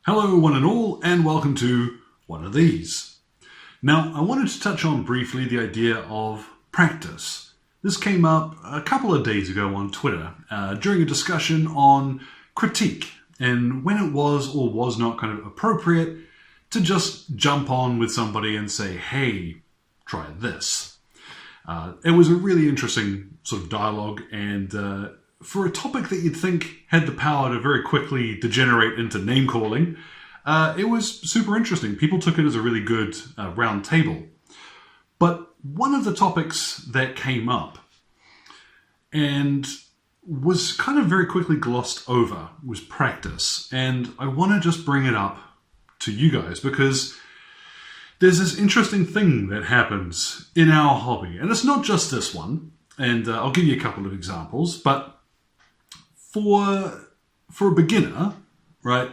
Hello one and all, and welcome to One of These. Now, I wanted to touch on briefly the idea of practice. This came up a couple of days ago on Twitter during a discussion on critique and when it was or was not kind of appropriate to just jump on with somebody and say, hey, try this. It was a really interesting sort of dialogue, and for a topic that you'd think had the power to very quickly degenerate into name-calling, it was super interesting. People took it as a really good round table. But one of the topics that came up and was kind of very quickly glossed over was practice. And I want to just bring it up to you guys because there's this interesting thing that happens in our hobby. And it's not just this one. And I'll give you a couple of examples. But for a beginner, right,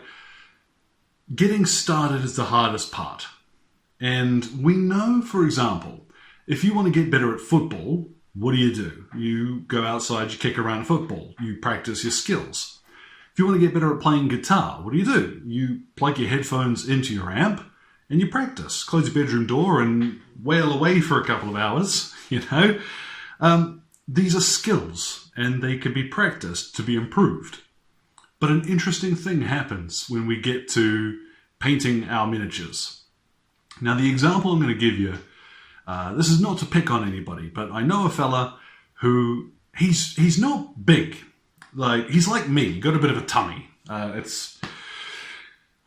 getting started is the hardest part. And we know, for example, if you want to get better at football, what do? You go outside, you kick around a football, you practice your skills. If you want to get better at playing guitar, what do? You plug your headphones into your amp and you practice. Close your bedroom door and wail away for a couple of hours, you know. These are skills and they can be practiced to be improved. But an interesting thing happens when we get to painting our miniatures. Now, the example I'm going to give you, this is not to pick on anybody, but I know a fella who, he's not big. Like, he's like me, got a bit of a tummy.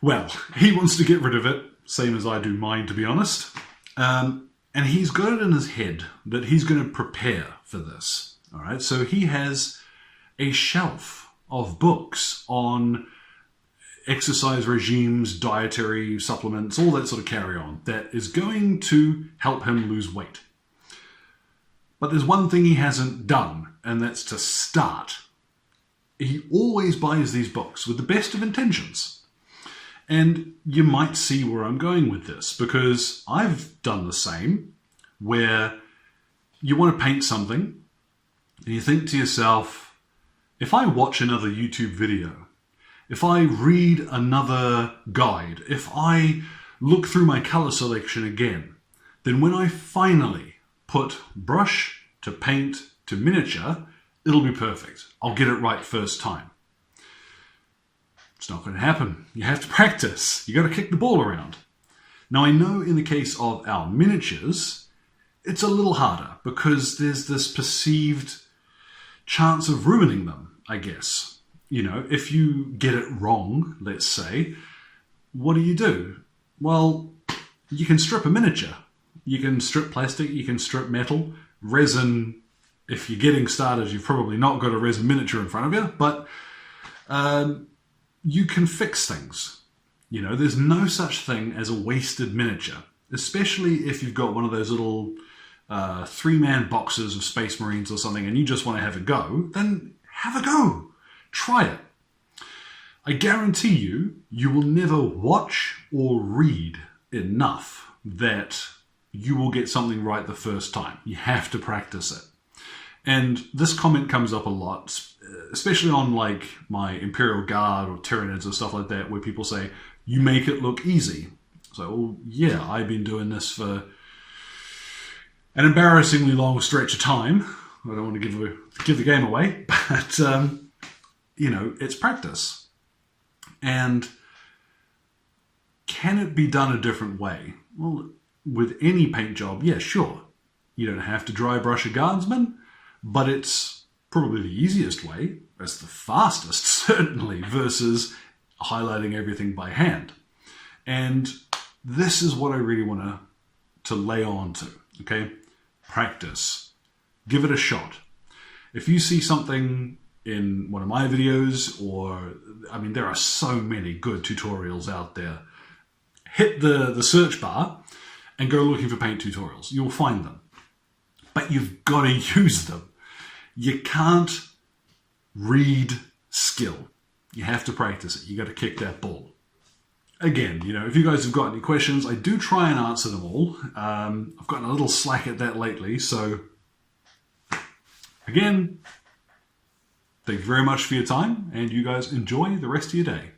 Well, he wants to get rid of it, same as I do mine, to be honest. And he's got it in his head that he's going to prepare for this. All right, so he has a shelf of books on exercise regimes, dietary supplements, all that sort of carry on that is going to help him lose weight. But there's one thing he hasn't done, and that's to start. He always buys these books with the best of intentions. And you might see where I'm going with this, because I've done the same, where you want to paint something, and you think to yourself, if I watch another YouTube video, if I read another guide, if I look through my color selection again, then when I finally put brush to paint to miniature, it'll be perfect. I'll get it right first time. It's not going to happen. You have to practice. You got to kick the ball around. Now, I know in the case of our miniatures, it's a little harder because there's this perceived chance of ruining them, I guess. You know, if you get it wrong, let's say, what do? Well, you can strip a miniature. You can strip plastic, you can strip metal, resin. If you're getting started, you've probably not got a resin miniature in front of you, but you can fix things. You know, there's no such thing as a wasted miniature, especially if you've got one of those little three-man boxes of Space Marines or something and you just want to have a go, then have a go. Try it. I guarantee you, you will never watch or read enough that you will get something right the first time. You have to practice it. And this comment comes up a lot, especially on like my Imperial Guard or Tyranids or stuff like that, where people say, you make it look easy. So, well, yeah, I've been doing this for an embarrassingly long stretch of time. I don't want to give the game away, but you know, it's practice. And can it be done a different way? Well, with any paint job, yeah, sure. You don't have to dry brush a guardsman, but it's probably the easiest way. It's the fastest, certainly, versus highlighting everything by hand. And this is what I really want to lay on to, okay? Practice. Give it a shot. If you see something in one of my videos, or, I mean, there are so many good tutorials out there, hit the search bar and go looking for paint tutorials. You'll find them. But you've got to use them. You can't read skill. You have to practice it. You got to kick that ball. Again, you know, if you guys have got any questions, I do try and answer them all. I've gotten a little slack at that lately, so again, thank you very much for your time, and you guys enjoy the rest of your day.